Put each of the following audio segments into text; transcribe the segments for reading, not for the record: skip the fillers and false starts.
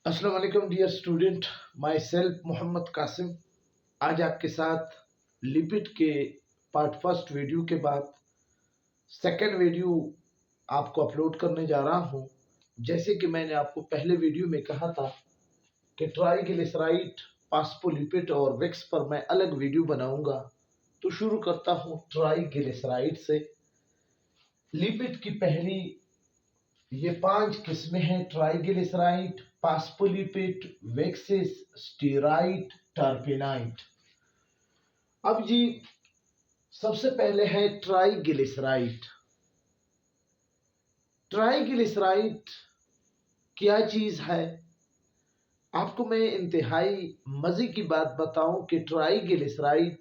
अस्सलाम वालेकुम dear student, myself Mohammad Qasim. आज आपके साथ लिपिड के पार्ट फर्स्ट वीडियो के बाद सेकंड वीडियो आपको अपलोड करने जा रहा हूं। जैसे कि मैंने आपको पहले वीडियो में कहा था कि ट्राइग्लिसराइड, फॉस्फोलिपिड और विक्स पर मैं अलग वीडियो बनाऊंगा, तो शुरू करता हूं ट्राइग्लिसराइड से। लिपिड की पहली ये 5 किस्में हैं: ट्राइग्लिसराइड, फॉस्फोलिपिड, वेक्सेस, स्टीराइड, टर्पेनाइड। अब जी सबसे पहले है ट्राइग्लिसराइड। ट्राइग्लिसराइड क्या चीज है? आपको मैं इंतहाई मजे की बात बताऊं कि ट्राइग्लिसराइड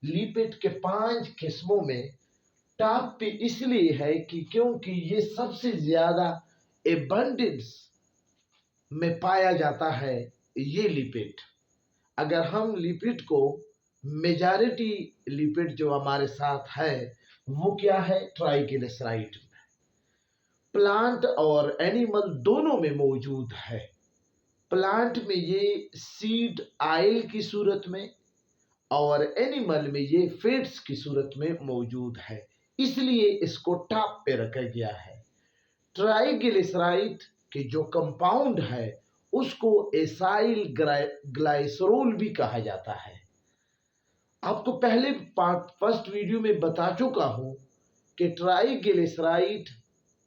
लिपिड के 5 किस्मों में टॉप पे इसलिए है कि क्योंकि ये सबसे ज्यादा एबंडेंस में पाया जाता है। ये लिपिड, अगर हम लिपिड को मेजॉरिटी लिपिड जो हमारे साथ है वो क्या है? ट्राइग्लिसराइड में प्लांट और एनिमल दोनों में मौजूद है। प्लांट में ये सीड ऑयल की सूरत में और एनिमल में ये फैट्स की सूरत में मौजूद है, इसलिए इसको टॉप पे रखा गया है। ट्राइग्लिसराइड के जो कंपाउंड है उसको एसाइल ग्लाइसरोल भी कहा जाता है। आपको पहले पार्ट फर्स्ट वीडियो में बता चुका हूं कि triglyceride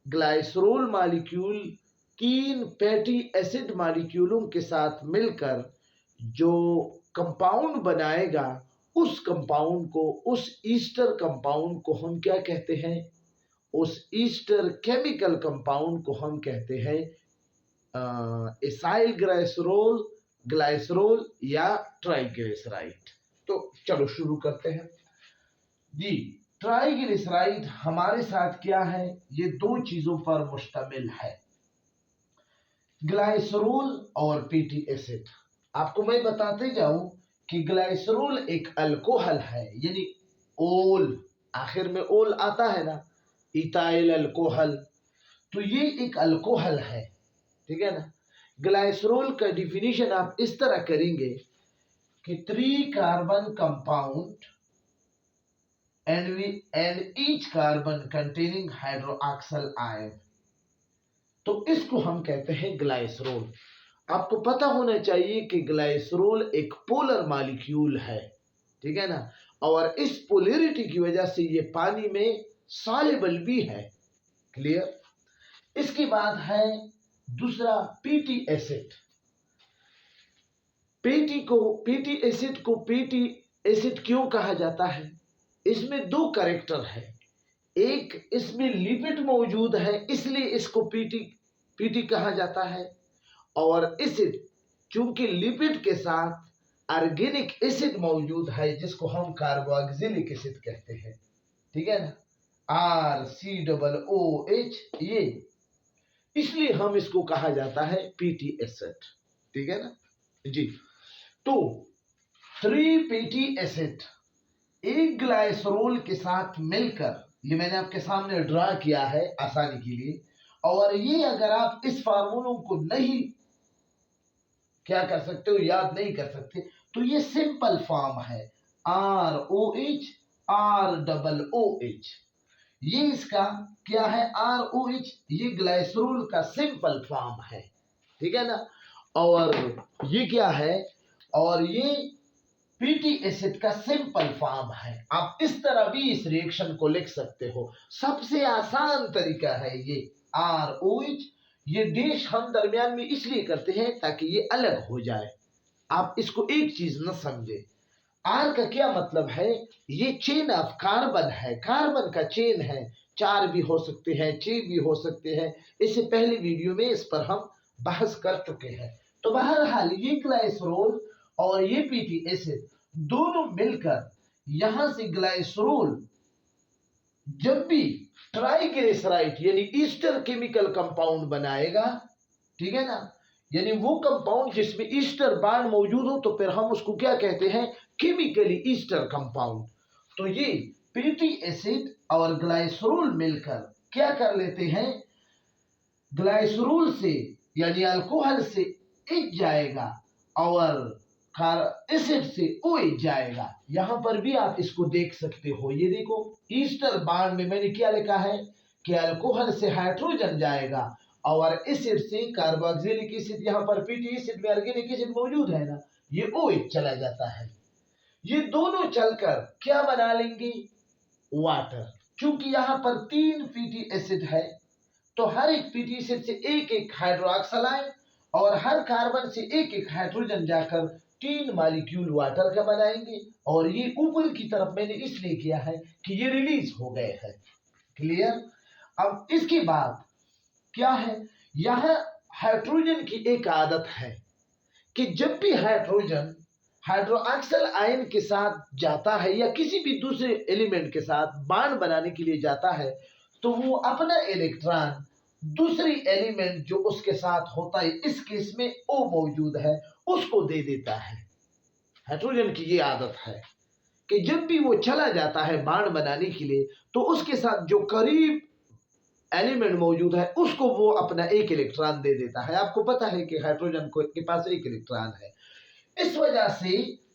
glycerol molecule 3 fatty acid मॉलिक्यूलों के साथ मिलकर जो कंपाउंड बनाएगा, उस कंपाउंड को, उस ईस्टर कंपाउंड को हम क्या कहते हैं? उस ईस्टर केमिकल कंपाउंड को हम कहते हैं एसाइल ग्लाइसरोल या ट्राइग्लिसराइड। तो चलो शुरू करते हैं जी। ट्राइग्लिसराइड हमारे साथ क्या है? ये 2 चीजों पर मुश्तमिल है, ग्लाइसरोल और फैटी एसिड। आपको मैं बताते जाऊं कि ग्लाइसरोल एक अल्कोहल है, यानी ओल, आखिर में ओल आता है ना, इथाइल अल्कोहल, तो ये एक अल्कोहल है, ठीक है ना। ग्लाइसरोल का डिफिनीशन आप इस तरह करेंगे कि 3 carbon compound and each carbon containing hydroxyl ion, तो इसको हम कहते हैं ग्लाइसरोल। आपको पता होना चाहिए कि ग्लाइसरोल एक पोलर मॉलिक्यूल है, ठीक है ना, और इस पोलैरिटी की वजह से ये पानी में सॉल्युबल भी है। क्लियर? इसके बाद है दूसरा फैटी एसिड। फैटी एसिड क्यों कहा जाता है? इसमें 2 कैरेक्टर है। एक, इसमें लिपिड मौजूद है इसलिए इसको फैटी कहा जाता है, और एसिड चूंकि लिपिड के साथ ऑर्गेनिक एसिड मौजूद है जिसको हम कार्बोक्सिलिक एसिड कहते हैं, ठीक है ना, RCOOH, ये इसलिए हम इसको कहा जाता है फैटी एसिड, ठीक है ना जी। तो 3 फैटी एसिड एक ग्लाइसरोल के साथ मिलकर, ये मैंने आपके सामने ड्रा किया है आसानी के लिए, और ये अगर आप इस फार्मूलों को नहीं क्या कर सकते हो, याद नहीं कर सकते, तो ये सिंपल फॉर्म है ROH ROOH। ये इसका क्या है? ROH, ये ग्लाइसरोल का सिंपल फॉर्म है, ठीक है ना। और ये क्या है? और ये फैटी एसिड का सिंपल फॉर्म है। आप इस तरह भी इस रिएक्शन को लिख सकते हो। सबसे आसान तरीका है ये ROH। ये डैश हम दरमियान में इसलिए करते हैं ताकि ये अलग हो जाए। आप इसको एक चीज न समझे, आर का क्या मतलब है? ये चेन ऑफ कार्बन है, कार्बन का चेन है, 4 भी हो सकते हैं, 6 भी हो सकते हैं। इससे पहले वीडियो में इस पर हम बहस कर चुके हैं। तो बहरहाल ये ग्लाइसरोल और ये फैटी एसिड दोनों मिलकर यहां से ग्लाइसरोल जब भी ट्राइग्लिसराइड यानी ईस्टर केमिकल कंपाउंड बनाएगा, ठीक है ना, यानी वो कंपाउंड जिसमें ईस्टर बॉन्ड मौजूद हो, तो फिर हम उसको क्या कहते हैं? Chemically Easter compound. तो ये फैटी एसिड और ग्लाइसरोल मिलकर क्या कर लेते हैं? ग्लाइसरोल से यानी अल्कोहल से एच जाएगा और एसिड से ओ एच जाएगा। यहां पर भी आप इसको देख सकते हो। ये देखो ईस्टर बॉन्ड में मैंने क्या लिखा है कि अल्कोहल से हाइड्रोजन जाएगा और एसिड से कार्बोक्सिलिक एसिड, यहाँ पर पीटी एसिड में ऑर्गेनिक एसिड मौजूद है ना, ये ओ एच चला जाता है। ये दोनों चलकर क्या बना लेंगे, वाटर। क्योंकि यहाँ पर 3 पीटी एसिड है तो हर एक पीटी एसिड से एक एक हाइड्रोक्साइल आयन और हर कार्बन से एक एक हाइड्रोजन जाकर 3 मॉलिक्यूल वाटर का बनाएंगे। और ये ऊपर की तरफ मैंने इसलिए किया है कि ये रिलीज हो गए हैं। क्लियर। अब इसके बाद क्या है, यहां हाइड्रोजन की एक आदत है कि जब भी हाइड्रोजन हाइड्रोक्साइल आयन के साथ जाता है या किसी भी दूसरे एलिमेंट के साथ बॉन्ड बनाने के लिए जाता है तो वो अपना इलेक्ट्रॉन दूसरी एलिमेंट जो उसके साथ होता है, इस केस में ओ मौजूद है, उसको दे देता है। हाइड्रोजन की ये आदत है कि जब भी वो चला जाता है बॉन्ड बनाने के लिए तो उसके साथ जो करीब एलिमेंट मौजूद है उसको वो अपना एक इलेक्ट्रॉन दे देता है। आपको पता है कि हाइड्रोजन के पास एक इलेक्ट्रॉन है। इस वजह से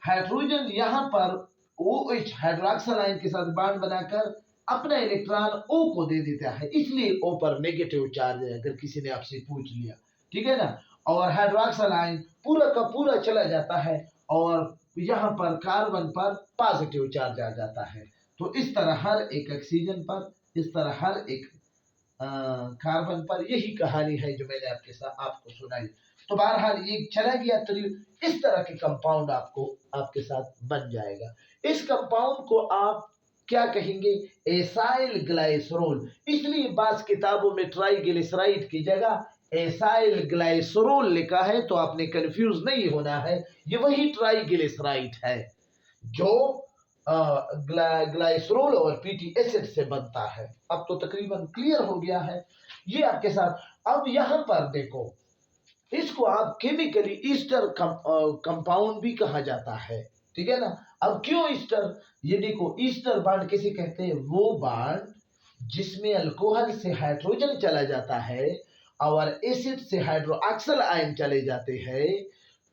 हाइड्रोजन यहाँ पर OH हाइड्रोक्साइल आयन के साथ बॉन्ड बनाकर अपना इलेक्ट्रॉन O को दे देता है, इसलिए O पर नेगेटिव चार्ज है, अगर किसी ने आपसे पूछ लिया, ठीक है ना। और हाइड्रोक्साइल आयन पूरा का पूरा चला जाता है और यहाँ पर कार्बन पर पॉजिटिव चार्ज आ जाता है। तो इस तरह हर एक ऑक्सीजन पर, इस तरह हर एक कार्बन पर यही कहानी है जो मैंने आपको सुनाई। तो बहरहाल ये चला गया तो इस तरह के कंपाउंड आपके साथ बन जाएगा। इस कंपाउंड को आप क्या कहेंगे, एसाइल ग्लाइसरोल। इसलिए बास किताबों में ट्राइग्लिसराइड की जगह एसाइल ग्लाइसरोल लिखा है, तो आपने कंफ्यूज नहीं होना है, ये वही ट्राइग्लिसराइड है जो ग्लाइसरोल और पीटी एसिड से बनता है। अब तो तकरीबन क्लियर हो गया है ये आपके साथ। अब यहां पर देखो, इसको आप केमिकली ईस्टर कंपाउंड भी कहा जाता है, ठीक है ना। अब क्यों ईस्टर, ये देखो ईस्टर बॉन्ड किसे कहते हैं, वो बॉन्ड जिसमें अल्कोहल से हाइड्रोजन चला जाता है और एसिड से हाइड्रोक्साइल आयन चले जाते हैं।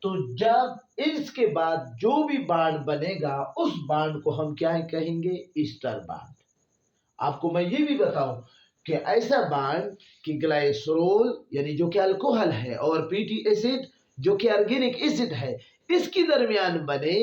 तो जब इसके बाद जो भी बॉन्ड बनेगा उस बॉन्ड को हम क्या कहेंगे, ईस्टर बॉन्ड। आपको मैं ये भी बताऊं कि ऐसा बॉन्ड कि ग्लाइसरोल यानी जो कि अल्कोहल है और पीटी एसिड जो कि ऑर्गेनिक एसिड है, इसके दरमियान बने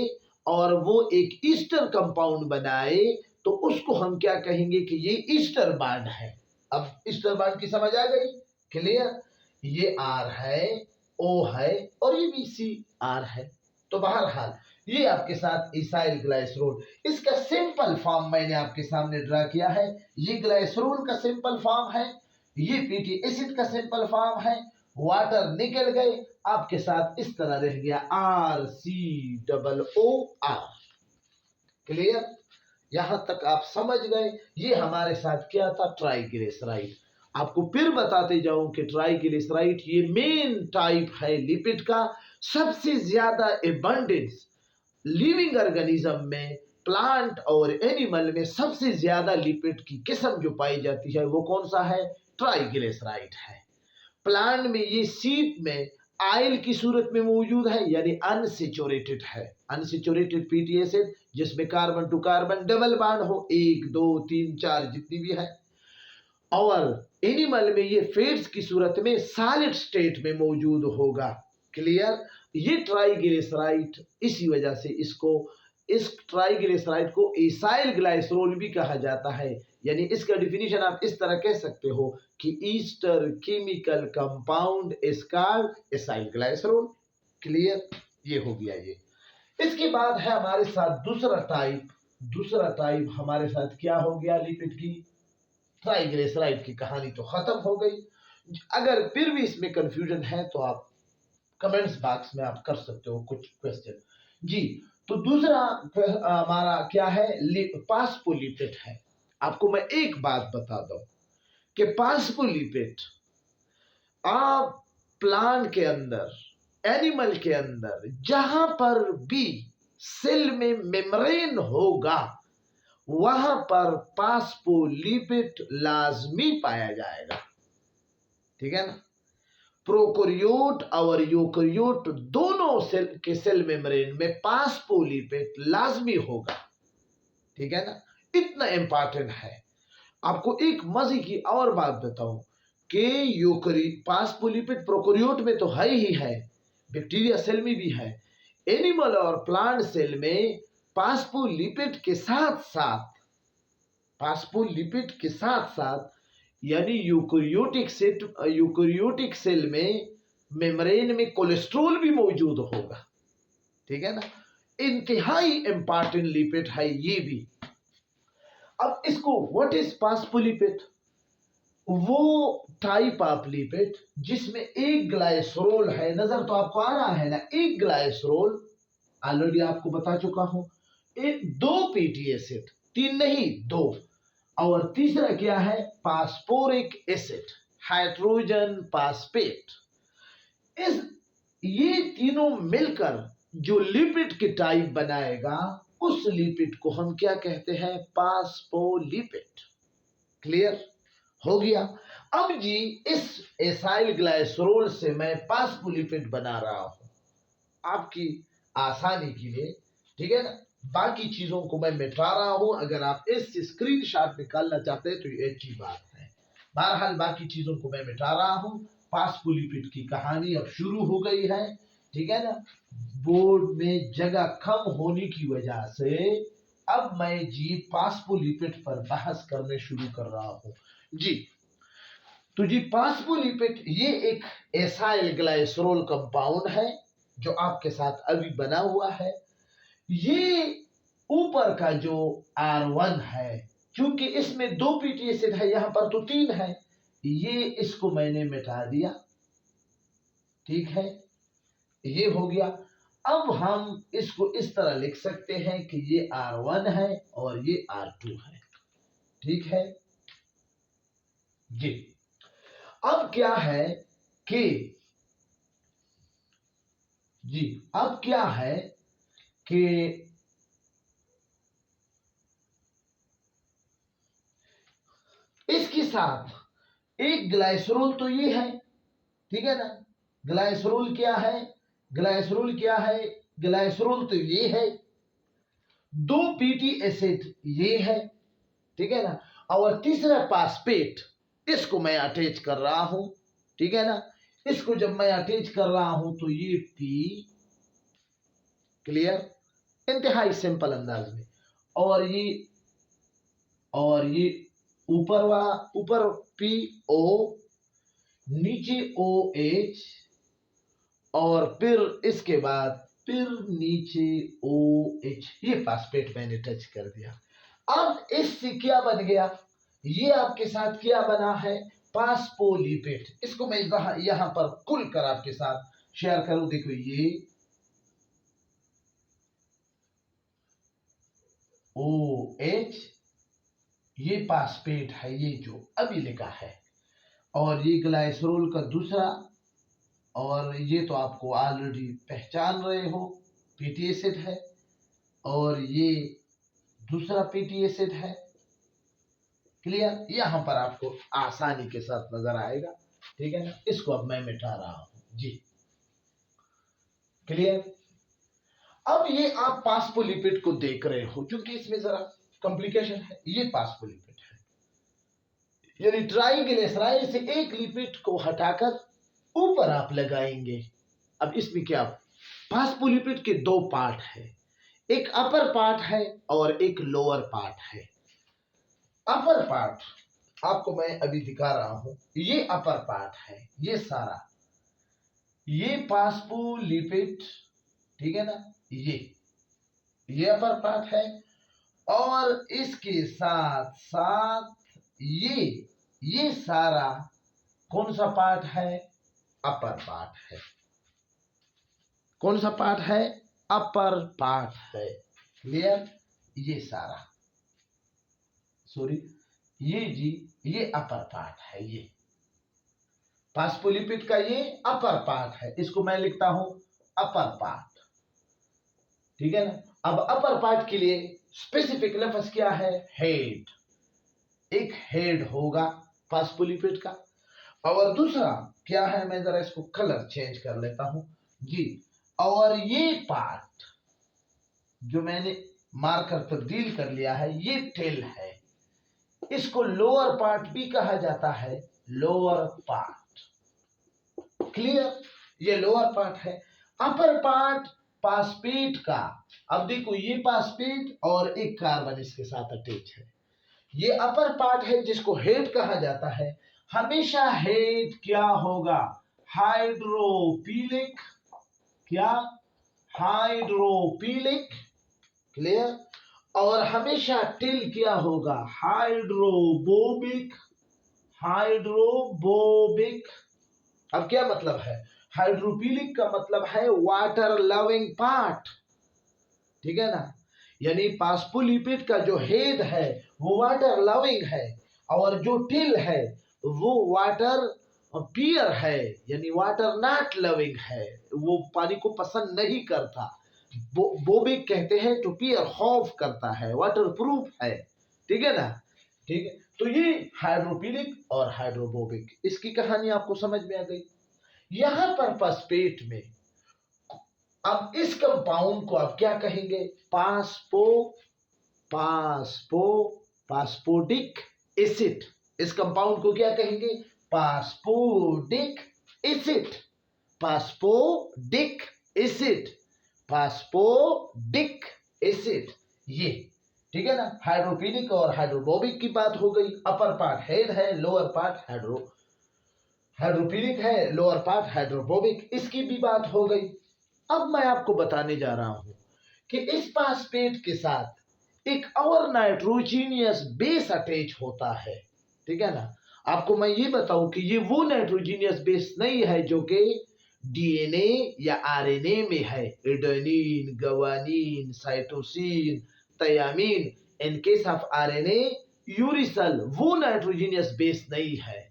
और वो एक ईस्टर कंपाउंड बनाए, तो उसको हम क्या कहेंगे कि ये ईस्टर बॉन्ड है। अब ईस्टर बॉन्ड की समझ आ गई, क्लियर। ये आर है, ओ है और ये भी सी आर है। तो बहरहाल ये आपके साथ इसाइल ग्लाइसरोल, इसका सिंपल फॉर्म मैंने आपके सामने ड्रा किया है। ये ग्लाइसरोल का सिंपल फॉर्म है, ये पीटी एसिड का सिंपल फॉर्म है। वाटर निकल गए, आपके साथ इस तरह रह गया RCOOR। क्लियर, यहां तक आप समझ गए। ये हमारे साथ क्या था, ट्राइग्लिसराइड। आपको फिर बताते जाऊं कि ट्राइग्लिसराइड ये मेन टाइप है लिपिड का। सबसे ज्यादा एबंडेंस लिविंग ऑर्गेनिज्म में, प्लांट और एनिमल में सबसे ज्यादा लिपिड की किस्म जो पाई जाती है वो कौन सा है, ट्राइग्लिसराइड है। प्लांट में ये सीड में आयल की सूरत में मौजूद है, यानी अनसेचुरेटेड है। अनसेचुरेटेड फैटी एसिड जिसमें carbon to carbon double bond हो, 1 2 3 4 जितनी भी है। और एनिमल में ये फैट्स की सूरत में सॉलिड स्टेट में मौजूद होगा। क्लियर। ये ट्राइग्लिसराइड, इसी वजह से इस ट्राइग्लिसराइड को एसाइल ग्लाइसरोल भी कहा जाता है। यानी इसका डिफिनीशन आप इस तरह कह सकते हो कि Easter chemical compound is called acyl glycerol. Clear, ये हो गया ये। इसके बाद है हमारे साथ दूसरा टाइप हमारे साथ क्या हो गया, लिपिड की ट्राइग्लिसराइड की कहानी तो खत्म हो गई। अगर फिर भी इसमें कंफ्यूजन है तो आप कमेंट्स बॉक्स में आप कर सकते हो कुछ क्वेश्चन जी। तो दूसरा हमारा क्या है, फास्फोलिपिड है। आपको मैं एक बात बता दूं कि फास्फोलिपिड आप प्लांट के अंदर, एनिमल के अंदर जहां पर भी सेल में मेम्ब्रेन होगा वहां पर फास्फोलिपिड लाजमी पाया जाएगा, ठीक है ना। प्रोकैरियोट और यूकैरियोट दोनों सेल के सेल मेम्ब्रेन में फास्फोलिपिड लाजमी होगा। ठीक है ना, इतना इंपॉर्टेंट है। आपको एक मजे की और बात बताऊं कि फास्फोलिपिड प्रोकैरियोट में तो है ही है, बैक्टीरिया सेल में भी है, एनिमल और प्लांट सेल में फास्फोलिपिड के साथ साथ यानी यूकैरियोटिक सेल में मेम्ब्रेन में कोलेस्ट्रॉल भी मौजूद होगा। ठीक है ना, इंतहाई इंपॉर्टेंट लिपिड है ये भी। अब इसको व्हाट इज फास्फोलिपिड? वो टाइप ऑफ लिपिड जिसमें एक ग्लाइसरोल है, नजर तो आपको आ रहा है ना, एक ग्लाइसरोल ऑलरेडी आपको बता चुका हूं, एक दो पीटी एसिड, तीन नहीं दो, और तीसरा क्या है, फास्फोरिक एसिड, हाइड्रोजन फास्फेट। इस ये तीनों मिलकर जो लिपिड की टाइप बनाएगा उस लिपिड को हम क्या कहते हैं, फास्फोलिपिड। क्लियर हो गया? अब जी इस एसाइल ग्लाइसरोल से मैं फास्फोलिपिड बना रहा हूं आपकी आसानी के लिए। ठीक है ना, बाकी चीजों को मैं मिटा रहा हूं, अगर आप इस स्क्रीनशॉट निकालना चाहते हैं तो ये अच्छी बात है। बहरहाल बाकी चीजों को मैं मिटा रहा हूं, फास्फोलिपिड की कहानी अब शुरू हो गई है। ठीक है ना, बोर्ड में जगह कम होने की वजह से अब मैं जी फास्फोलिपिड पर बहस करने शुरू कर रहा हूं जी। तो जी फास्फोलिपिड ये एक एसाइल ग्लाइसरोल कंपाउंड है जो आपके साथ अभी बना हुआ है। ये ऊपर का जो R1 है, क्योंकि इसमें दो पीटी एसिड है, यहां पर तो तीन है, ये इसको मैंने मिटा दिया। ठीक है, ये हो गया। अब हम इसको इस तरह लिख सकते हैं कि ये R1 है और ये R2 है। ठीक है जी। अब क्या है कि अब क्या है कि इसके साथ एक ग्लाइसरोल तो ये है। ठीक है ना, ग्लाइसरोल क्या है, ग्लाइसरोल तो ये है, दो पीटी एसिड ये है। ठीक है ना, और तीसरा फास्फेट, इसको मैं अटैच कर रहा हूं। ठीक है ना, इसको जब मैं अटैच कर रहा हूं तो ये पी, क्लियर, इंतहाई सिंपल अंदाज में, और ये ऊपर पी ओ, नीचे ओ एच, और फिर इसके बाद फिर नीचे ओ एच, ये फास्फेट मैंने टच कर दिया। अब इससे क्या बन गया, ये आपके साथ क्या बना है, फास्फोलिपिड। इसको मैं यहां पर खुल कर आपके साथ शेयर करूं। देखो ये ओ एच, ये फास्फेट है, ये जो अभी लिखा है, और ये ग्लाइसरोल का दूसरा, और ये तो आपको ऑलरेडी पहचान रहे हो, पीटी एसिड है, और ये दूसरा पीटी एसिड है। क्लियर, यहां पर आपको आसानी के साथ नजर आएगा। ठीक है ना, इसको अब मैं मिटा रहा हूं जी। क्लियर, अब ये आप फास्फोलिपिड को देख रहे हो, क्योंकि इसमें जरा कॉम्प्लिकेशन है। ये फास्फोलिपिड है, यानी ट्राइग्लिसराइड से एक लिपिड को हटाकर ऊपर आप लगाएंगे। अब इसमें क्या, फास्फोलिपिड के दो पार्ट है, एक अपर पार्ट है और एक लोअर पार्ट है। अपर पार्ट आपको मैं अभी दिखा रहा हूं, ये अपर पार्ट है, ये सारा, ये फास्फोलिपिड। ठीक है ना, ये अपर पार्ट है, और इसके साथ साथ ये सारा कौन सा पार्ट है, अपर पार्ट है। कौन सा पार्ट है, अपर पार्ट है। क्लियर, ये सारा, सॉरी, ये अपर पार्ट है, ये फास्फोलिपिड का ये अपर पार्ट है, इसको मैं लिखता हूं अपर पार्ट। ठीक है ना, अब अपर पार्ट के लिए स्पेसिफिक लफ्ज क्या है, हेड। एक हेड होगा फास्फोलिपिड का, और दूसरा क्या है, मैं जरा इसको कलर चेंज कर लेता हूं जी। और ये पार्ट जो मैंने मार्कर तब्दील कर लिया है, ये टेल है। इसको लोअर पार्ट भी कहा जाता है, लोअर पार्ट। क्लियर? ये लोअर पार्ट है। अपर पार्ट पासपेट का, अब देखो ये पासपेट और एक कार्बन इसके साथ अटैच है। ये अपर पार्ट है जिसको हेड कहा जाता है। हमेशा हेड क्या होगा, हाइड्रोफिलिक। क्या? हाइड्रोफिलिक। क्लियर? और हमेशा टिल क्या होगा, हाइड्रोबोबिक। हाइड्रोबोबिक। अब क्या मतलब है, हाइड्रोफिलिक का मतलब है वाटर लविंग पार्ट, ठीक है ना। यानी फास्फोलिपिड का जो हेड है वो वाटर लविंग है, और जो टिल है वो वाटर पियर है, यानी वाटर नॉट लविंग है, वो पानी को पसंद नहीं करता। बोबिक कहते हैं तो पियर खौफ करता है, वाटर प्रूफ है, ठीक है ना। ठीक है, तो ये हाइड्रोफिलिक और हाइड्रोबोबिक, इसकी कहानी आपको समझ में आ गई। यहां पर फॉस्फेट में अब इस कंपाउंड को आप क्या कहेंगे, पासपो पासपो पासपोडिक एसिड। इस कंपाउंड को क्या कहेंगे, पासपोडिक एसिड। पासपोडिक एसिड। पासपोडिक एसिड, ये ठीक है ना। हाइड्रोफिलिक और हाइड्रोबोबिक की बात हो गई। अपर पार्ट हेड है, लोअर पार्ट हाइड्रोफिलिक है, लोअर पार्ट हाइड्रोबोबिक, इसकी भी बात हो गई। अब मैं आपको बताने जा रहा हूं कि इस फास्फेट के साथ एक और नाइट्रोजीनियस बेस अटैच होता है, ठीक है ना। आपको मैं ये बताऊं कि ये वो नाइट्रोजीनियस बेस नहीं है जो कि डीएनए या आरएनए में है, adenine, guanine, cytosine, thymine. In case of RNA uracil, वो नाइट्रोजीनियस बेस नहीं है।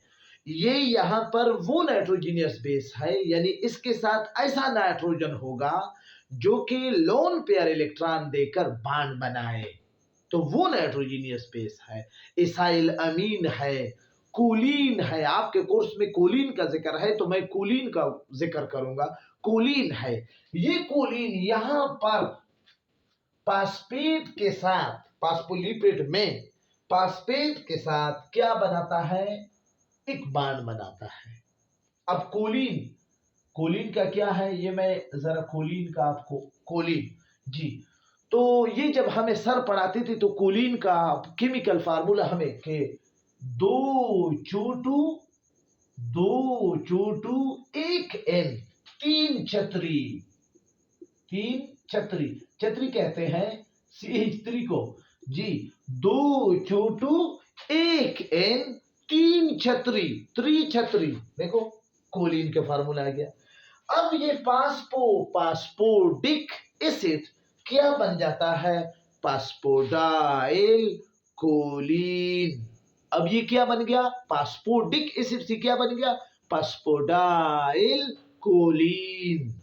ये यहां पर वो नाइट्रोजीनियस बेस है, यानी इसके साथ ऐसा नाइट्रोजन होगा जो कि लोन पेयर इलेक्ट्रॉन देकर बॉन्ड बनाए, तो वो नाइट्रोजीनियस बेस है। इसाइल अमीन है, कोलिन है। आपके कोर्स में कोलिन का जिक्र है तो मैं कोलिन का जिक्र करूंगा। कोलिन है, ये कोलिन यहां पर फास्फेट के साथ, फास्फोलिपिड में फास्फेट के साथ क्या बनाता है, एक बॉन्ड बनाता है। अब कोलिन, कोलिन का क्या है, ये मैं जरा कोलिन का आपको, कोलिन जी, तो ये जब हमें सर पढ़ाते थे तो कोलिन का केमिकल फार्मूला हमें के दो चोटू एक एन, तीन छतरी, तीन छतरी, छतरी कहते हैं CH3 को जी। दो चोटू एक एन, तीन छतरी, त्रिछतरी, देखो कोलिन के फार्मूला आ गया। अब ये पासपोडिक एसिड क्या बन जाता है, पासपोडाइल कोलिन। अब ये क्या बन गया, पासपोडिक एसिड से क्या बन गया, पासपोडाइल कोलिन।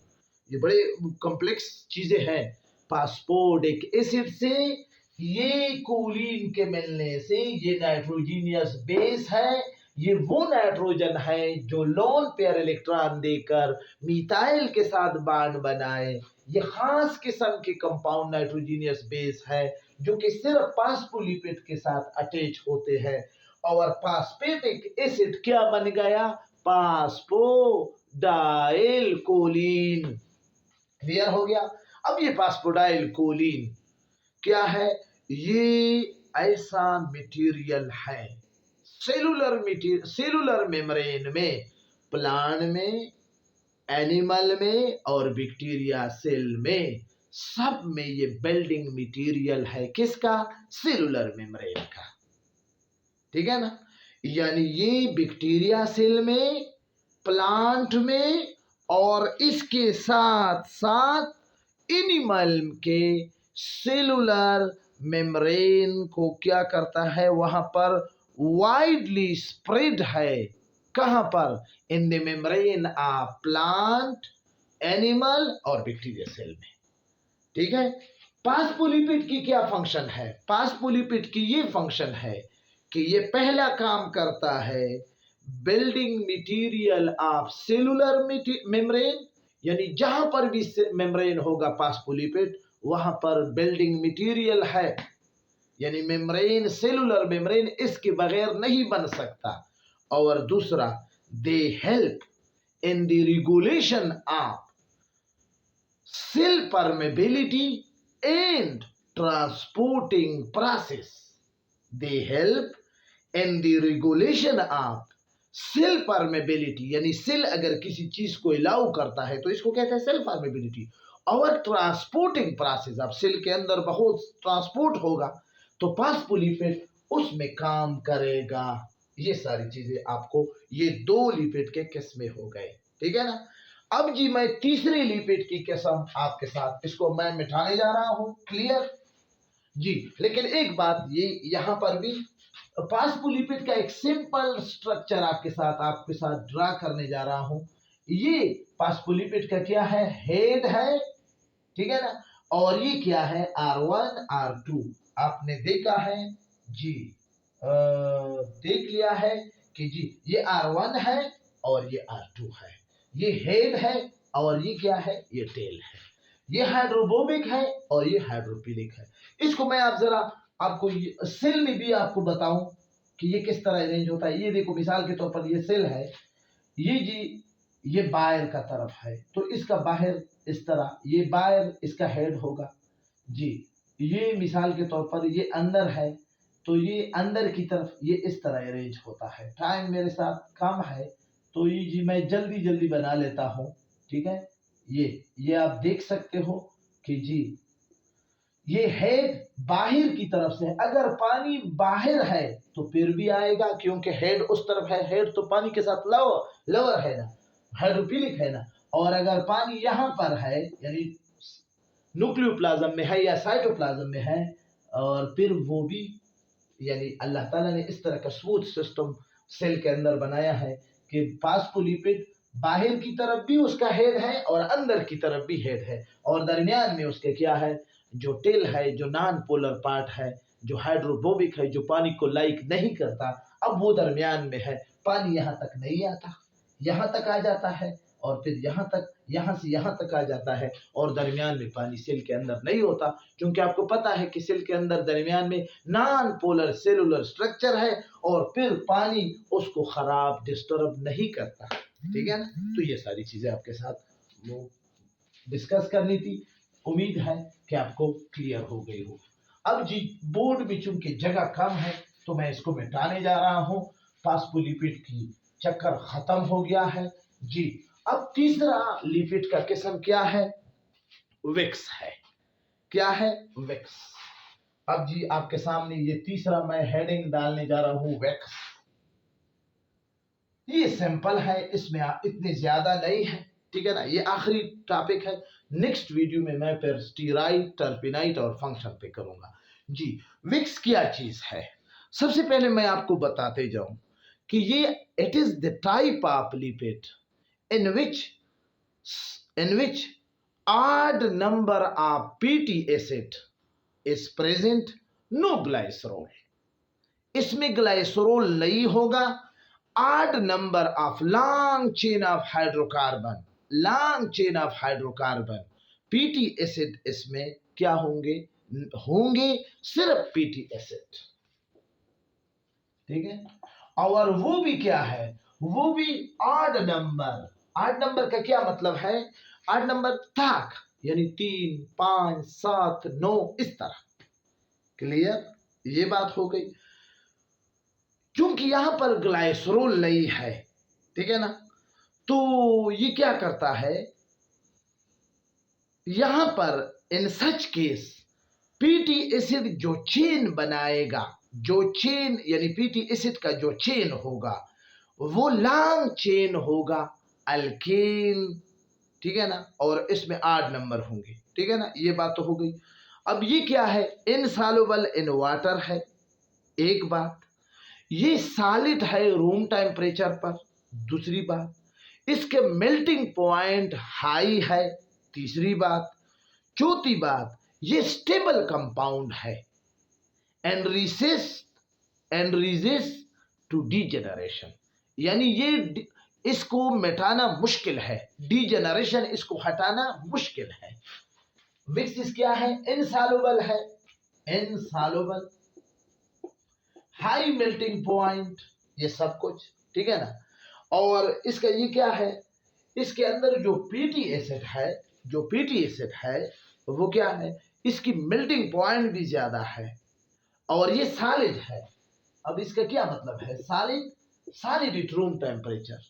ये बड़े कॉम्प्लेक्स चीजें हैं। पासपोडिक एसिड से ये कोलिन के मिलने से ये नाइट्रोजीनियस बेस है। ये वो नाइट्रोजन है जो लोन पेयर इलेक्ट्रॉन देकर मिथाइल के साथ बॉन्ड बनाए। ये खास किस्म के कंपाउंड नाइट्रोजीनियस बेस है जो कि सिर्फ फास्फोलिपिड के साथ अटैच होते हैं। और फास्फेटिक एसिड क्या बन गया, फास्फोडाइल कोलिन। क्लियर हो गया। अब ये फास्फोडाइल कोलिन क्या है, ये ऐसा मटेरियल है सेलुलर मेम्ब्रेन में, प्लांट में, एनिमल में और बैक्टीरिया सेल में, सब में ये बिल्डिंग मटेरियल है। किसका, सेलुलर मेम्ब्रेन का, ठीक है ना। यानी ये बैक्टीरिया सेल में, प्लांट में और इसके साथ साथ एनिमल के सेलुलर मेम्ब्रेन को क्या करता है, वहां पर वाइडली स्प्रेड है। कहां पर, in the membrane of plant, animal और बैक्टीरिया सेल में, ठीक है। फास्फोलिपिड की क्या फंक्शन है, फास्फोलिपिड की ये फंक्शन है कि ये पहला काम करता है building material of cellular membrane, यानी जहां पर भी मेम्ब्रेन होगा फास्फोलिपिड वहां पर बिल्डिंग मटेरियल है, यानी मेम्ब्रेन, सेलुलर मेम्ब्रेन इसके बगैर नहीं बन सकता। और दूसरा, they help in the regulation of cell permeability and transporting process. They help in the regulation of cell permeability, यानी सेल अगर किसी चीज को अलाउ करता है तो इसको कहते हैं सेल परमेबिलिटी। और ट्रांसपोर्टिंग प्रोसेस, अब सेल के अंदर बहुत ट्रांसपोर्ट होगा तो फास्फोलिपिड उसमें काम करेगा। ये सारी चीजें आपको, ये दो लिपिड के किस्में हो गए, ठीक है ना। अब जी मैं तीसरे लिपिड की किस्म आपके साथ, इसको मैं मिटाने जा रहा हूं, क्लियर जी। लेकिन एक बात, ये यहां पर भी फास्फोलिपिड का एक सिंपल स्ट्रक्चर आपके साथ ड्रा करने जा रहा हूं। ये फास्फोलिपिड का क्या है, हेड है, ठीक है ना। और ये क्या है, R1 R2 आपने देखा है जी, देख लिया है कि जी ये R1 है और ये R2 है, ये हेड है और ये क्या है, ये टेल है, ये हाइड्रोफोबिक है और ये हाइड्रोफिलिक है। इसको मैं आप जरा आपको सेल में भी आपको बताऊं कि ये किस तरह अरेंज होता है। ये देखो मिसाल के तौर पर ये सेल है, ये जी ये बाहर का तरफ है तो इसका बाहर इस तरह, ये बाहर इसका हेड होगा जी। ये मिसाल के तौर पर ये अंदर है तो ये अंदर की तरफ ये इस तरह अरेंज होता है। टाइम मेरे साथ कम है तो ये जी मैं जल्दी जल्दी बना लेता हूँ, ठीक है। ये आप देख सकते हो कि जी ये हेड बाहर की तरफ से है। अगर पानी बाहर है तो फिर भी आएगा क्योंकि हेड उस तरफ है, हेड तो पानी के साथ लवर है ना, हाइड्रोफिलिक है ना। और अगर पानी यहाँ पर है यानी न्यूक्लियोप्लाज्म में है या साइटोप्लाज्म में है, और फिर वो भी यानी अल्लाह ताला ने इस तरह का स्मूथ सिस्टम सेल के अंदर बनाया है कि फास्फोलिपिड बाहर की तरफ भी उसका हेड है और अंदर की तरफ भी हेड है, और दरमियान में उसके क्या है, जो टेल है, जो नॉन पोलर पार्ट है, जो हाइड्रोफोबिक है, जो पानी को लाइक नहीं करता, अब वो दरमियान में है। पानी यहाँ तक नहीं आता, यहाँ तक आ जाता है और फिर यहाँ तक, यहाँ से यहाँ तक आ जाता है, और दरमियान में पानी सेल के अंदर नहीं होता क्योंकि आपको पता है कि सेल के अंदर दरमियान में नॉन पोलर सेलुलर स्ट्रक्चर है और फिर पानी उसको खराब डिस्टर्ब नहीं करता, ठीक है ना। तो ये सारी चीजें आपके साथ वो डिस्कस करनी थी, उम्मीद है कि आपको क्लियर हो गई हो। अब जी बोर्ड में चूंकि जगह कम है तो मैं इसको मिटाने जा रहा हूँ। फास्फोलिपिड की चक्कर खत्म हो गया है जी। अब तीसरा लिपिड का किस्म क्या है, विक्स है। क्या है, विक्स। अब जी आपके सामने ये तीसरा मैं हेडिंग डालने जा रहा हूं, विक्स। ये सिंपल है, इसमें इतने ज्यादा नहीं है, ठीक है ना। ये आखिरी टॉपिक है, नेक्स्ट वीडियो में मैं फिर स्टीराइड, टर्पिनाइट और फंक्शन पे करूंगा जी। विक्स क्या चीज है, सबसे पहले मैं आपको बताते जाऊं कि ये it is the type of lipid in which odd number of PT acid is present, no glycerol। इसमें ग्लाइसरोल नहीं होगा। odd number of long chain of hydrocarbon, long chain of hydrocarbon, PT acid इसमें क्या होंगे, होंगे सिर्फ PT acid, ठीक है। और वो भी क्या है, वो भी ऑड नंबर। ऑड नंबर का क्या मतलब है, ऑड नंबर तक यानी 3, 5, 7, 9 इस तरह, क्लियर, ये बात हो गई। क्योंकि यहां पर ग्लाइसरोल नहीं है, ठीक है ना, तो ये क्या करता है, यहां पर इन सच केस पीटी एसिड जो चेन बनाएगा, जो चेन यानी पीटी एसिड का जो चेन होगा वो लॉन्ग चेन होगा, अल्केन, ठीक है ना, और इसमें 8 नंबर होंगे, ठीक है ना। ये बात तो हो गई। अब ये क्या है, इनसॉल्युबल इन वाटर है, एक बात। ये सॉलिड है रूम टेम्परेचर पर, दूसरी बात। इसके मेल्टिंग पॉइंट हाई है, तीसरी बात। चौथी बात, ये स्टेबल कंपाउंड है एंड रेसिस्ट टू डिजेनरेशन। यानी ये इसको मिटाना मुश्किल है, डीजेनरेशन इसको हटाना मुश्किल है। विक्सिस क्या है? इनसॉल्युबल है, इनसॉल्युबल, हाई मेल्टिंग पॉइंट, ये सब कुछ, ठीक है ना। और इसका ये क्या है, इसके अंदर जो पीटी एसिड है, जो पीटी एसिड है वो क्या है, इसकी मेल्टिंग पॉइंट भी ज्यादा है और ये सॉलिड है। अब इसका क्या मतलब है, solid, solid at room temperature,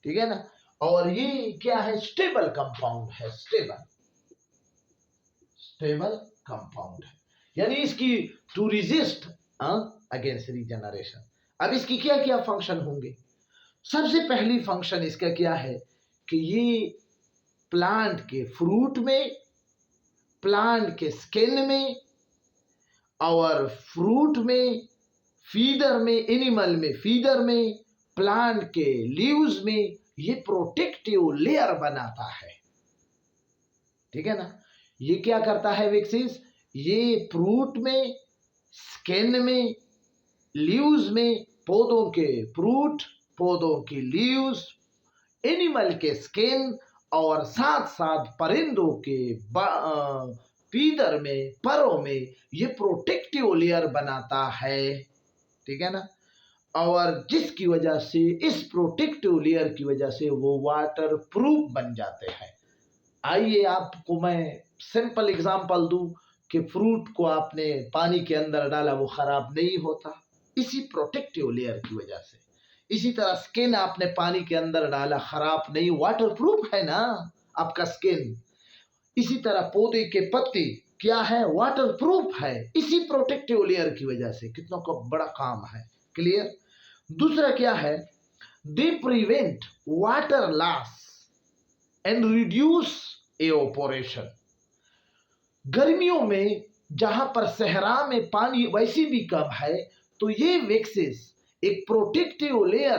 ठीक है ना। और ये क्या है, स्टेबल कंपाउंड है, स्टेबल, स्टेबल कंपाउंड है, यानी इसकी टू रेजिस्ट अगेंस्ट रीजनरेशन। अब इसकी क्या क्या फंक्शन होंगे? सबसे पहली फंक्शन इसका क्या है कि ये प्लांट के फ्रूट में, प्लांट के स्किन में और फ्रूट में, फीडर में, एनिमल में फीडर में, प्लांट के लीव्स में ये प्रोटेक्टिव लेयर बनाता है, ठीक है ना। ये क्या करता है विक्सिस, ये फ्रूट में, स्किन में, लीव्स में, पौधों के फ्रूट, पौधों की लीव्स, एनिमल के स्किन और साथ साथ परिंदों के फीदर में, परों में ये प्रोटेक्टिव लेयर बनाता है, ठीक है ना। और जिसकी वजह से, इस प्रोटेक्टिव लेयर की वजह से वो वाटर प्रूफ बन जाते हैं। आइए आपको मैं सिंपल एग्जांपल दूं कि फ्रूट को आपने पानी के अंदर डाला वो खराब नहीं होता, इसी प्रोटेक्टिव लेयर की वजह से। इसी तरह स्किन आपने पानी के अंदर डाला, खराब नहीं, वाटर प्रूफ है ना आपका स्किन। इसी तरह पौधे के पत्ते क्या है, वाटर प्रूफ है, इसी प्रोटेक्टिव लेयर की वजह से। कितनों का बड़ा काम है, क्लियर। दूसरा क्या है, they prevent water loss and reduce evaporation. गर्मियों में जहां पर सहरा में पानी वैसे भी कम है, तो ये वैक्सेस एक प्रोटेक्टिव लेयर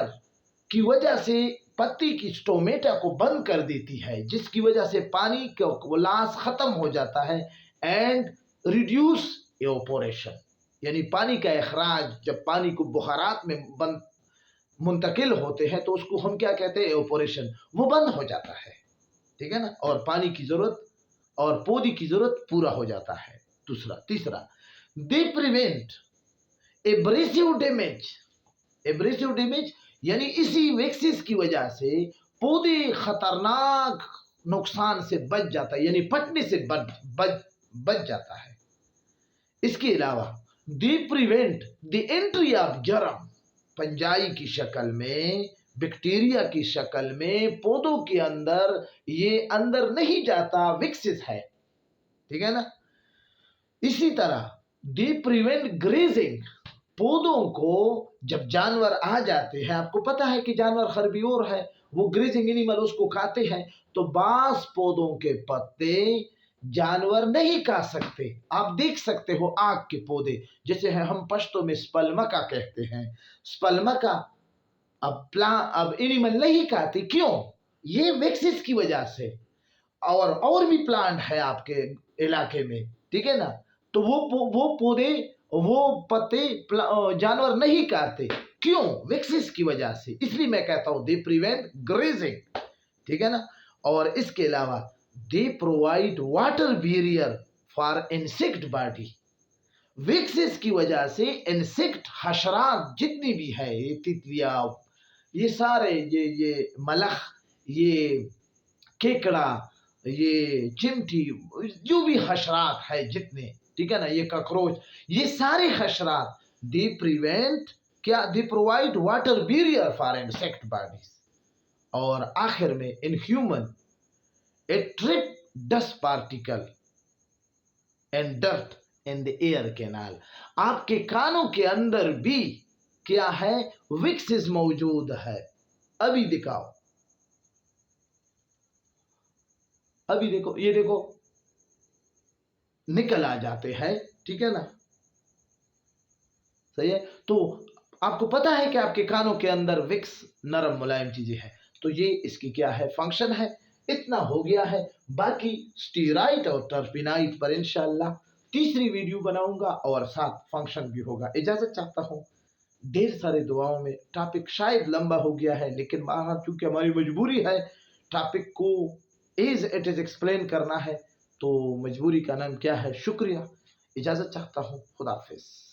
की वजह से पत्ती की स्टोमेटा को बंद कर देती है, जिसकी वजह से पानी का लॉस खत्म हो जाता है एंड रिड्यूस एवापोरेशन, यानी पानी का अखराज, जब पानी को बुखारात में बंद मुंतकिल होते हैं तो उसको हम क्या कहते हैं, एवापोरेशन, वो बंद हो जाता है, ठीक है ना। और पानी की जरूरत और पौधे की जरूरत पूरा हो जाता है। तीसरा, they prevent abrasive damage. Abrasive damage यानी इसी वैक्सिस की वजह से पौधे खतरनाक नुकसान से बच जाता है, यानी फटने से बच जाता है। इसके अलावा they prevent the entry of germ, पंजाई की शक्ल में, बैक्टीरिया की शक्ल में पौधों के अंदर, ये अंदर नहीं जाता, विक्सिस है, ठीक है ना। इसी तरह दे प्रिवेंट ग्रेजिंग, पौधों को जब जानवर आ जाते हैं, आपको पता है कि जानवर खरबीर है, वो ग्रेजिंग एनिमल उसको खाते हैं, तो बास पौधों के पत्ते जानवर नहीं खा सकते। आप देख सकते हो आग के पौधे, जैसे है हम पश्तो में स्पलमका कहते हैं, स्पलमका अब एनिमल नहीं खाते, क्यों? ये वैक्सिस की वजह से। और भी प्लांट है आपके इलाके में, ठीक है ना, तो वो पौधे, वो पत्ते जानवर नहीं काटते, क्यों? वैक्सिस की वजह से। इसलिए मैं कहता हूं दे प्रिवेंट ग्रेजिंग, ठीक है ना। और इसके अलावा they provide water barrier for insect body. Waxes की वजह से इंसेक्ट, हशरात जितनी भी है, ये तितलियां, ये सारे, ये मलख, ये केकड़ा, ये चिमटी, जो भी हशरात है जितने, ठीक है ना, ये कॉकरोच, ये सारे हशरात दे प्रिवेंट क्या, दे provide water barrier for insect bodies. और आखिर में in human A trip dust particle and dirt in the air canal. आपके कानों के अंदर भी क्या है, विक्सिस मौजूद है। अभी दिखाओ, अभी देखो, ये देखो निकल आ जाते हैं, ठीक है ना, सही है। तो आपको पता है कि आपके कानों के अंदर विक्स नरम मुलायम चीजें हैं, तो ये इसकी क्या है, फंक्शन है। इतना हो गया है, बाकी स्टीराइड और टर्पिनाइड पर इंशाल्लाह तीसरी वीडियो बनाऊंगा और साथ फंक्शन भी होगा। इजाजत चाहता हूं, ढेर सारे दुआओं में। टॉपिक शायद लंबा हो गया है, लेकिन महाराज चूंकि हमारी मजबूरी है टॉपिक को एज इट इज एक्सप्लेन करना है, तो मजबूरी का नाम क्या है, शुक्रिया। इजाज़त चाहता हूँ, खुदा हाफिज़।